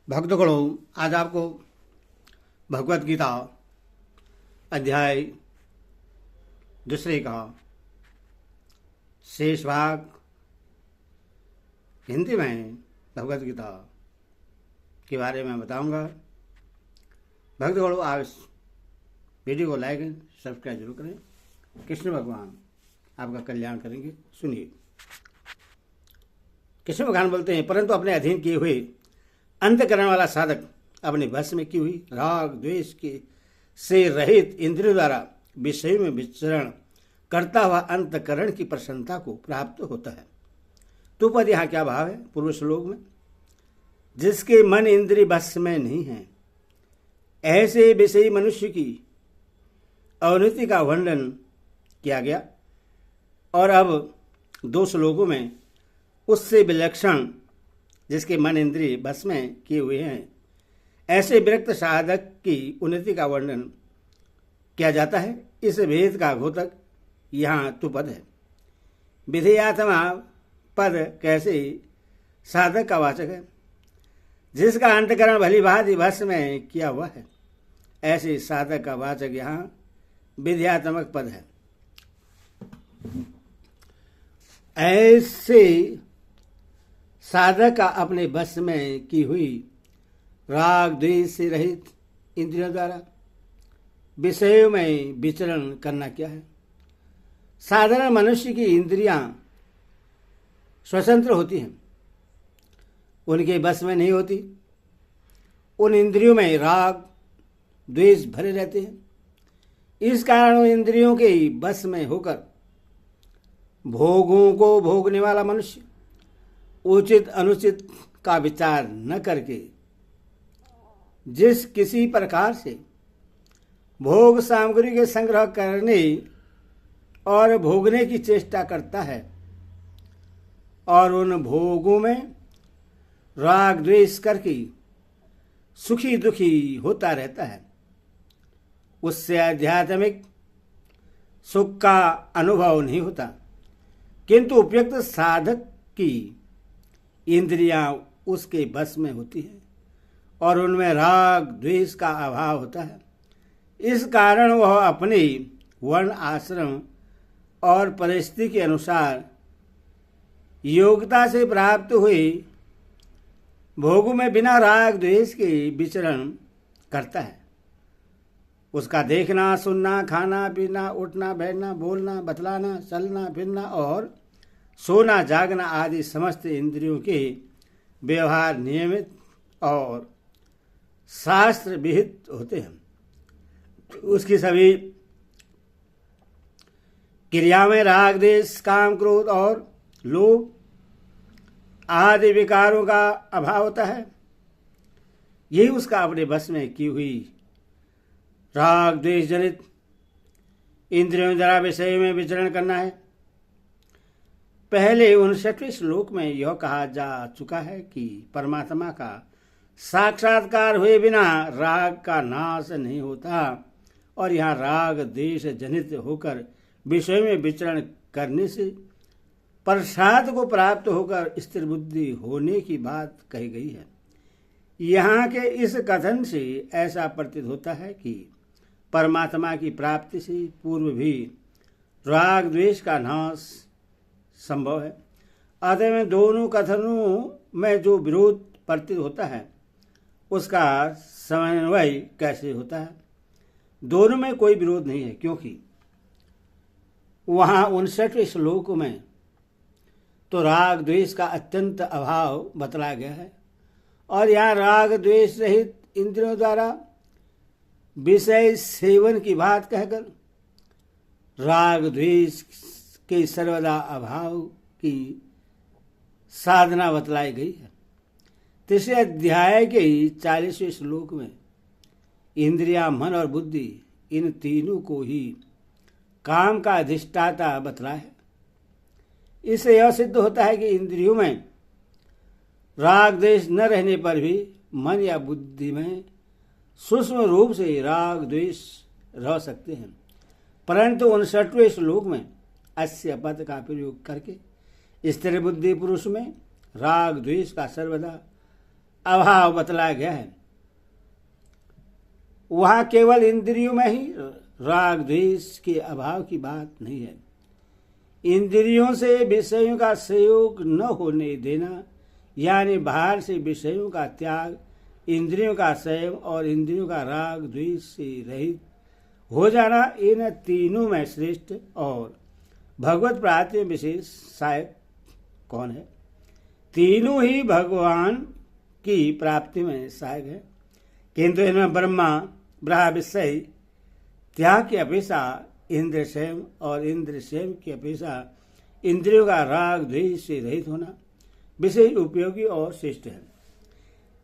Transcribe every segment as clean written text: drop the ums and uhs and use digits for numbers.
भक्तगणों, आज आपको भगवत गीता अध्याय दूसरे का शेष भाग हिंदी में भगवत गीता के बारे में बताऊंगा। भक्तगणों, आप इस वीडियो को लाइक एंड सब्सक्राइब जरूर करें। कृष्ण भगवान आपका कल्याण करेंगे। सुनिए, कृष्ण भगवान बोलते हैं, परंतु अपने अधीन किए हुए अंतकरण वाला साधक अपने वश में की हुई राग द्वेष के से रहित इंद्रियों द्वारा विषय में विचरण करता हुआ अंतकरण की प्रसन्नता को प्राप्त होता है। तो पद यहाँ क्या भाव है? पूर्व श्लोक में, जिसके मन इंद्रिय वश में नहीं है, ऐसे विषयी मनुष्य की अवनति का वर्णन किया गया। और अब दो श्लोकों में उससे विलक्षण, जिसके मन इंद्रिय बस में किए हुए हैं, ऐसे विरक्त साधक की उन्नति का वर्णन किया जाता है। इस भेद का घोतक यहाँ तुपद है। विधेयात्मा पद कैसे साधक का वाचक है, जिसका अंतकरण भली भांति वश में किया हुआ है, ऐसे साधक का वाचक यहाँ विधेयात्मक पद है। ऐसे साधक का अपने वश में की हुई राग द्वेष से रहित इंद्रियों द्वारा विषयों में विचरण करना क्या है? साधारण मनुष्य की इंद्रियां स्वतंत्र होती हैं, उनके वश में नहीं होती। उन इंद्रियों में राग द्वेष भरे रहते हैं। इस कारण उन इंद्रियों के वश में होकर भोगों को भोगने वाला मनुष्य उचित अनुचित का विचार न करके जिस किसी प्रकार से भोग सामग्री के संग्रह करने और भोगने की चेष्टा करता है और उन भोगों में राग द्वेष करके सुखी दुखी होता रहता है, उससे आध्यात्मिक सुख का अनुभव नहीं होता। किंतु उपयुक्त साधक की इंद्रियां उसके बस में होती है और उनमें राग द्वेष का अभाव होता है। इस कारण वह अपने वर्ण आश्रम और परिस्थिति के अनुसार योग्यता से प्राप्त हुए भोगों में बिना राग द्वेष के विचरण करता है। उसका देखना, सुनना, खाना, पीना, उठना, बैठना, बोलना, बतलाना, चलना फिरना और सोना जागना आदि समस्त इंद्रियों के व्यवहार नियमित और शास्त्र विहित होते हैं। उसकी सभी क्रिया में राग द्वेष, काम, क्रोध और लोभ आदि विकारों का अभाव होता है। यही उसका अपने बस में की हुई राग द्वेष जनित इंद्रियों द्वारा विषय में विचरण करना है। पहले 59वें श्लोक में यह कहा जा चुका है कि परमात्मा का साक्षात्कार हुए बिना राग का नाश नहीं होता, और यहाँ राग द्वेष जनित होकर विषय में विचरण करने से प्रसाद को प्राप्त होकर स्थिर बुद्धि होने की बात कही गई है। यहाँ के इस कथन से ऐसा प्रतीत होता है कि परमात्मा की प्राप्ति से पूर्व भी राग द्वेष का नाश संभव है। अतः में दोनों कथनों में जो विरोध प्रतीत होता है, उसका समन्वय कैसे होता है? दोनों में कोई विरोध नहीं है, क्योंकि वहाँ 59वें श्लोक में तो राग द्वेष का अत्यंत अभाव बतलाया गया है, और यहाँ राग द्वेष रहित इंद्रियों द्वारा विषय सेवन की बात कहकर राग द्वेष के सर्वदा अभाव की साधना बतलाई गई है। तीसरे अध्याय के 40वें श्लोक में इंद्रिया, मन और बुद्धि, इन तीनों को ही काम का अधिष्ठाता बतलाया है। इससे यह सिद्ध होता है कि इंद्रियों में राग द्वेष न रहने पर भी मन या बुद्धि में सूक्ष्म रूप से राग द्वेष रह सकते हैं। परंतु 59वें श्लोक में अस्य पद का प्रयोग करके स्थिर बुद्धि पुरुष में राग द्वेष का सर्वदा अभाव बतलाया गया है। वहां केवल इंद्रियों में ही राग द्वेष के अभाव की बात नहीं है। इंद्रियों से विषयों का संयोग न होने देना, यानी बाहर से विषयों का त्याग, इंद्रियों का संयम और इंद्रियों का राग द्वेष से रहित हो जाना, इन तीनों में श्रेष्ठ और भगवत प्राप्ति में विशेष सहायक कौन है? तीनों ही भगवान की प्राप्ति में सहायक है, किंतु इनमें ब्रह्म विषय त्याग की अपेक्षा इंद्र संयम और इंद्र संयम की अपेक्षा इंद्रियों का राग द्वेष से रहित होना विषय उपयोगी और श्रेष्ठ है।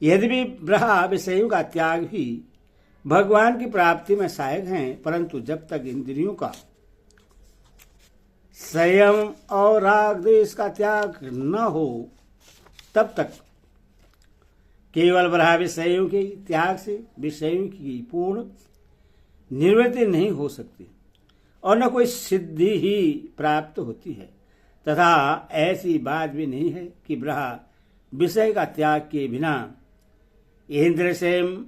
यद्यपि ब्रह्म विषयों का त्याग ही भगवान की प्राप्ति में सहायक हैं, परंतु जब तक इंद्रियों का संयम और राग द्वेष का त्याग न हो तब तक केवल ब्रह्म विषयों के त्याग से विषयों की पूर्ण निवृत्ति नहीं हो सकती और न कोई सिद्धि ही प्राप्त होती है। तथा ऐसी बात भी नहीं है कि ब्रह्म विषय का त्याग के बिना इंद्र संयम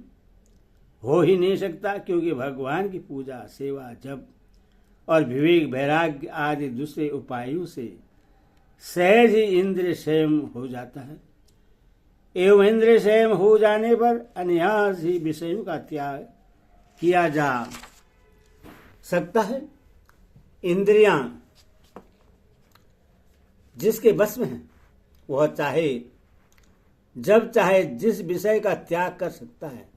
हो ही नहीं सकता, क्योंकि भगवान की पूजा, सेवा, जप और विवेक, वैराग्य आदि दूसरे उपायों से सहज ही इंद्र संयम हो जाता है। एवं इंद्र संयम हो जाने पर अनायास ही विषयों का त्याग किया जा सकता है। इंद्रियां जिसके बस में है वह चाहे जब चाहे जिस विषय का त्याग कर सकता है।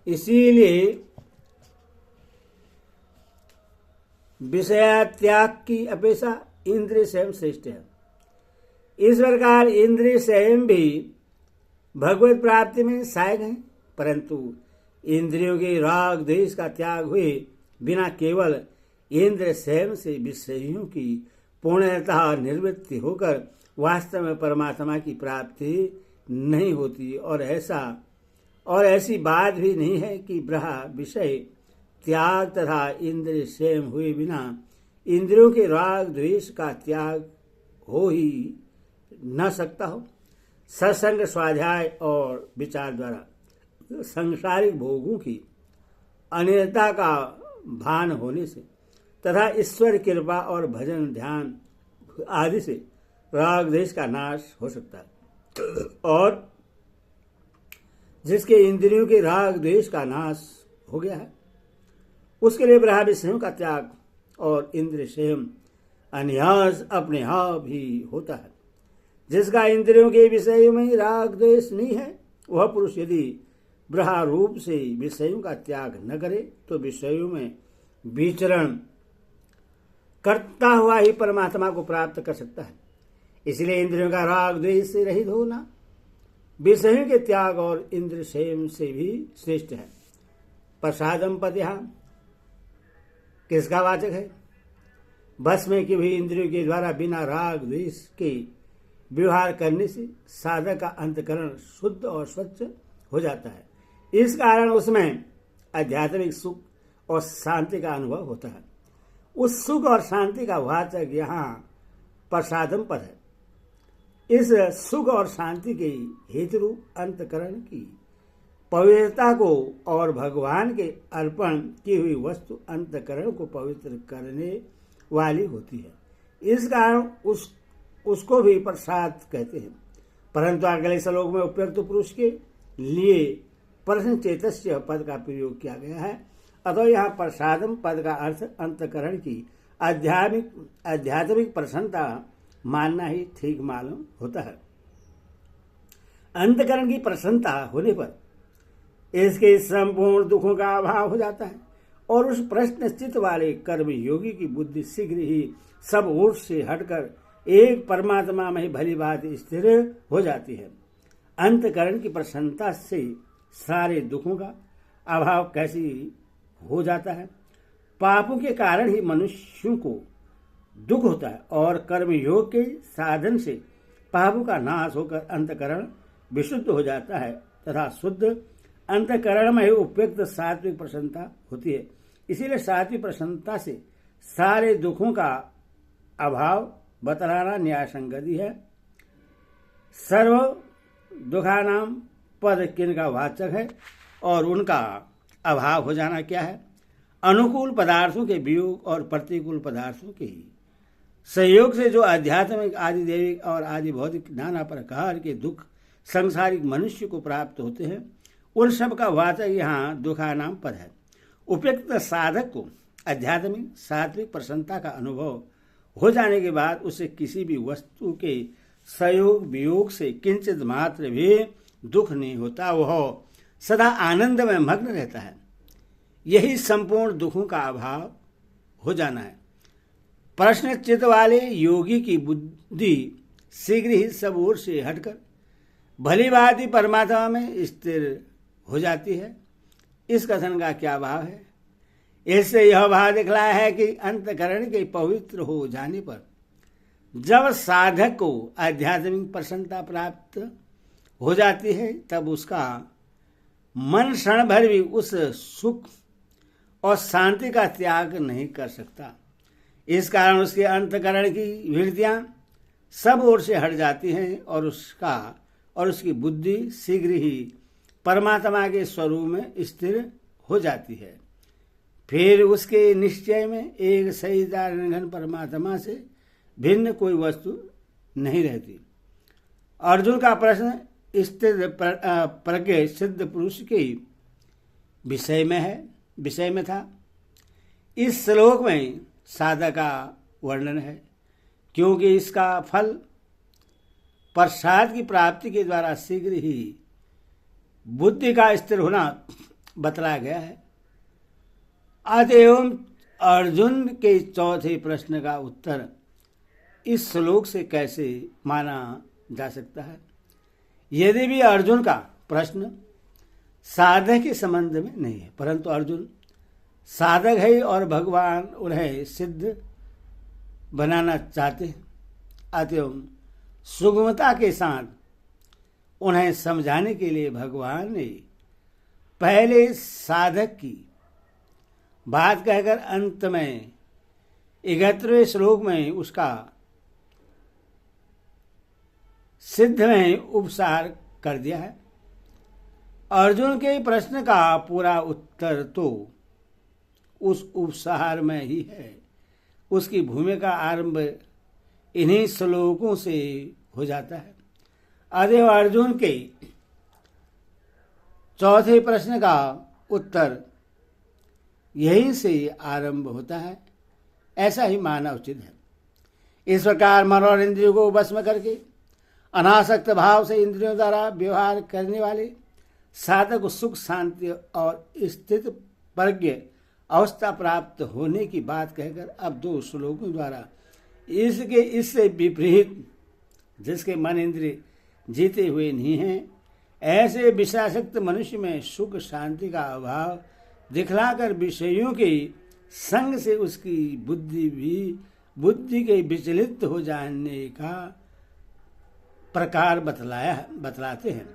इसीलिए विषय त्याग की अपेक्षा इंद्रिय संयम श्रेष्ठ है। इस प्रकार इंद्रिय संयम भी भगवत प्राप्ति में सहायक है, परंतु इंद्रियों के राग द्वेष का त्याग हुए बिना केवल इंद्र संयम से विषयों की पूर्णतः निवृत्ति होकर वास्तव में परमात्मा की प्राप्ति नहीं होती। और ऐसी बात भी नहीं है कि ब्रह्म विषय त्याग तथा इंद्रिय संयम हुए बिना इंद्रियों के राग द्वेष का त्याग हो ही न सकता हो। सत्संग, स्वाध्याय और विचार द्वारा सांसारिक भोगों की अनियता का भान होने से तथा ईश्वर कृपा और भजन ध्यान आदि से राग द्वेष का नाश हो सकता है। और जिसके इंद्रियों के राग द्वेष का नाश हो गया है उसके लिए ब्रह्म विषयों का त्याग और इंद्रिय संयम अनायास अपने आप ही होता है। जिसका इंद्रियों के विषयों में राग द्वेष नहीं है वह पुरुष यदि ब्रह्म रूप से विषयों का त्याग न करे तो विषयों में विचरण करता हुआ ही परमात्मा को प्राप्त कर सकता है। इसलिए इंद्रियों का राग द्वेष से रहित होना विषयों के त्याग और इंद्रिय संयम से भी श्रेष्ठ है। प्रसादम पद यहाँ किसका वाचक है? बस में कि भी इंद्रियों के द्वारा बिना राग द्वेष के व्यवहार करने से साधक का अंतकरण शुद्ध और स्वच्छ हो जाता है। इस कारण उसमें आध्यात्मिक सुख और शांति का अनुभव होता है। उस सुख और शांति का वाचक यहाँ प्रसादम पद है। इस सुख और शांति के हेतु रूप अंतकरण की पवित्रता को और भगवान के अर्पण की हुई वस्तु अंतकरण को पवित्र करने वाली होती है। इस कारण उसको भी प्रसाद कहते हैं। परंतु अगले श्लोक में उपयुक्त पुरुष के लिए प्रश्न चेतस्य पद का प्रयोग किया गया है। अतः यहाँ प्रसादम पद का अर्थ अंतकरण की आध्यात्मिक प्रसन्नता मानना ही ठीक मालूम होता है। अंतकरण की प्रसन्नता होने पर इसके संपूर्ण दुखों का अभाव हो जाता है और उस प्रश्न चित्त वाले कर्म योगी की बुद्धि शीघ्र ही सब ओर से हटकर एक परमात्मा में ही भली बात स्थिर हो जाती है। अंतकरण की प्रसन्नता से सारे दुखों का अभाव कैसे हो जाता है? पापों के कारण ही मनुष्यों को दुख होता है और कर्म योग के साधन से पापों का नाश होकर अंतकरण विशुद्ध हो जाता है तथा शुद्ध अंतकरण में ही उपयुक्त सात्विक प्रसन्नता होती है। इसीलिए सात्विक प्रसन्नता से सारे दुखों का अभाव बतलाना न्याय संगति है। सर्व दुखानाम पद किन का वाचक है और उनका अभाव हो जाना क्या है? अनुकूल पदार्थों के वियोग और प्रतिकूल पदार्थों के संयोग से जो आध्यात्मिक, आदि दैविक और आदि भौतिक नाना प्रकार के दुख संसारिक मनुष्य को प्राप्त होते हैं, उन सब का वाचक यहाँ दुखा नाम पद है। उपयुक्त साधक को आध्यात्मिक सात्विक प्रसन्नता का अनुभव हो जाने के बाद उसे किसी भी वस्तु के संयोग वियोग से किंचित मात्र भी दुख नहीं होता, वह सदा आनंद में मग्न रहता है। यही संपूर्ण दुखों का अभाव हो जाना है। प्रश्न चित्त वाले योगी की बुद्धि शीघ्र ही सब ओर से हटकर भली भांति परमात्मा में स्थिर हो जाती है। इस कथन का क्या भाव है? इससे यह भाव दिखलाया है कि अंतकरण के पवित्र हो जाने पर जब साधक को आध्यात्मिक प्रसन्नता प्राप्त हो जाती है, तब उसका मन क्षण भर भी उस सुख और शांति का त्याग नहीं कर सकता। इस कारण उसके अंतकरण की वृत्तियां सब ओर से हट जाती हैं और उसकी बुद्धि शीघ्र ही परमात्मा के स्वरूप में स्थिर हो जाती है। फिर उसके निश्चय में एक सहीदार निर्घन परमात्मा से भिन्न कोई वस्तु नहीं रहती। अर्जुन का प्रश्न स्थिर प्रज्ञ सिद्ध पुरुष के विषय में था। इस श्लोक में साधक का वर्णन है, क्योंकि इसका फल प्रसाद की प्राप्ति के द्वारा शीघ्र ही बुद्धि का स्थिर होना बतलाया गया है। अतएव अर्जुन के चौथे प्रश्न का उत्तर इस श्लोक से कैसे माना जा सकता है? यदि भी अर्जुन का प्रश्न साधक के संबंध में नहीं है, परंतु अर्जुन साधक है और भगवान उन्हें सिद्ध बनाना चाहते हैं। अतएव सुगमता के साथ उन्हें समझाने के लिए भगवान ने पहले साधक की बात कहकर अंत में 71वें श्लोक में उसका सिद्ध में उपसार कर दिया है। अर्जुन के प्रश्न का पूरा उत्तर तो उस उपसार में ही है। उसकी भूमिका आरंभ इन्हीं श्लोकों से हो जाता है। अतएव अर्जुन के चौथे प्रश्न का उत्तर यहीं से आरंभ होता है, ऐसा ही मानना उचित है। इस प्रकार मन और इंद्रियों को वश में करके अनासक्त भाव से इंद्रियों द्वारा व्यवहार करने वाले साधक को सुख शांति और स्थित प्रज्ञ अवस्था प्राप्त होने की बात कहकर अब 2 श्लोकों द्वारा इससे विपरीत जिसके मन इंद्रिय जीते हुए नहीं हैं, ऐसे विषयासक्त मनुष्य में सुख शांति का अभाव दिखलाकर विषयों के संग से उसकी बुद्धि के विचलित हो जाने का प्रकार बतलाते हैं।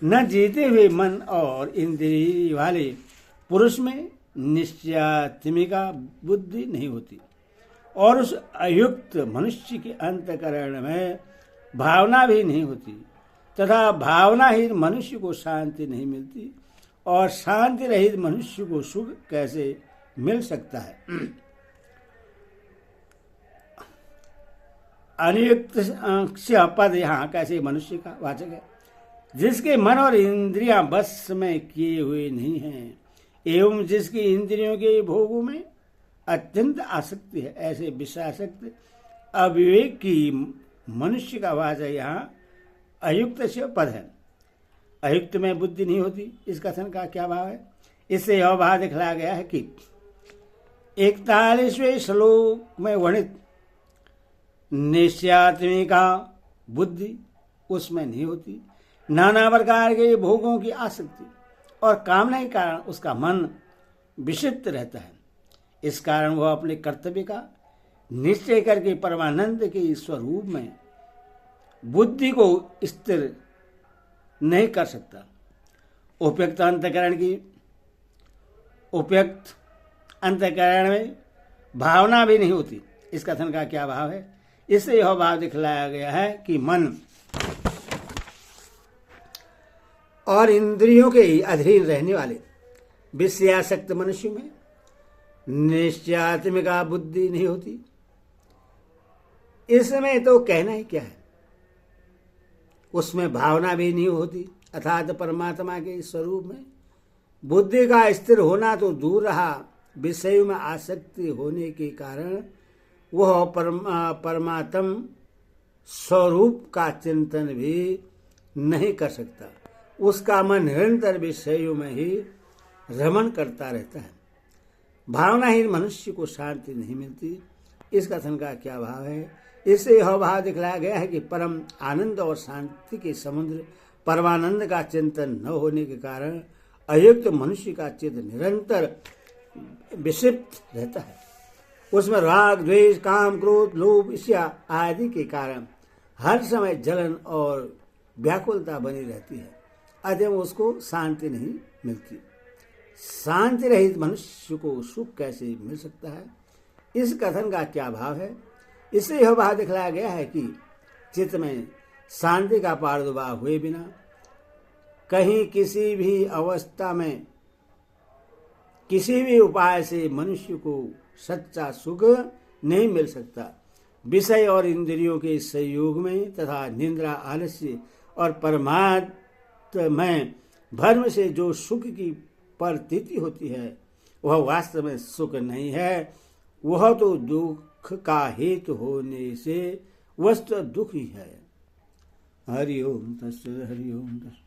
न जीते हुए मन और इंद्रिय वाले पुरुष में निश्चयात्मिका बुद्धि नहीं होती और उस अयुक्त मनुष्य के अंतकरण में भावना भी नहीं होती, तथा भावना ही मनुष्य को शांति नहीं मिलती और शांति रहित मनुष्य को सुख कैसे मिल सकता है। अनियुक्त पद यहाँ कैसे मनुष्य का वाचक है, जिसके मन और इंद्रियां बस में किए हुए नहीं हैं एवं जिसकी इंद्रियों के भोगों में अत्यंत आसक्ति है, ऐसे विषयासक्त अविवेक की मनुष्य का वाचक यहाँ अयुक्त से पद है। अयुक्त में बुद्धि नहीं होती, इस कथन का क्या भाव है? इससे यह भाव दिखलाया गया है कि 41वें श्लोक में वर्णित निश्चयात्मिका बुद्धि उसमें नहीं होती। नाना प्रकार के भोगों की आसक्ति और कामना के कारण उसका मन विक्षिप्त रहता है। इस कारण वह अपने कर्तव्य का निश्चय करके परमानंद के स्वरूप में बुद्धि को स्थिर नहीं कर सकता। उपयुक्त अंतःकरण में भावना भी नहीं होती। इस कथन का क्या भाव है? इससे यह भाव दिखलाया गया है कि मन और इंद्रियों के ही अधीन रहने वाले विषयासक्त मनुष्य में निश्चयात्मिका बुद्धि नहीं होती। इसमें तो कहना ही क्या है, उसमें भावना भी नहीं होती, अर्थात परमात्मा के स्वरूप में बुद्धि का स्थिर होना तो दूर रहा, विषय में आसक्ति होने के कारण वह परमात्म स्वरूप का चिंतन भी नहीं कर सकता। उसका मन निरंतर विषयों में ही रमण करता रहता है। भावनाहीन मनुष्य को शांति नहीं मिलती। इस कथन का क्या भाव है? इससे यह भाव दिखलाया गया है कि परम आनंद और शांति के समुद्र परमानंद का चिंतन न होने के कारण अयुक्त मनुष्य का चित्त निरंतर विक्षिप्त रहता है। उसमें राग, द्वेष, काम, क्रोध, लोभ, ईर्ष्या आदि के कारण हर समय जलन और व्याकुलता बनी रहती है। अतः उसको शांति नहीं मिलती। शांति रहित मनुष्य को सुख कैसे मिल सकता है? इस कथन का क्या भाव है? इससे यह भाव दिखलाया गया है कि चित्त में शांति का प्रादुर्भाव हुए बिना कहीं किसी भी अवस्था में किसी भी उपाय से मनुष्य को सच्चा सुख नहीं मिल सकता। विषय और इंद्रियों के संयोग में तथा निंद्रा, आलस्य और परमात्मा में भ्रम से जो सुख की प्रतीति होती है वह वास्तव में सुख नहीं है, वह तो दुख का हेतु होने से वस्तु दुख ही है। हरि ओम तत्सत, हरि ओम तत्सत।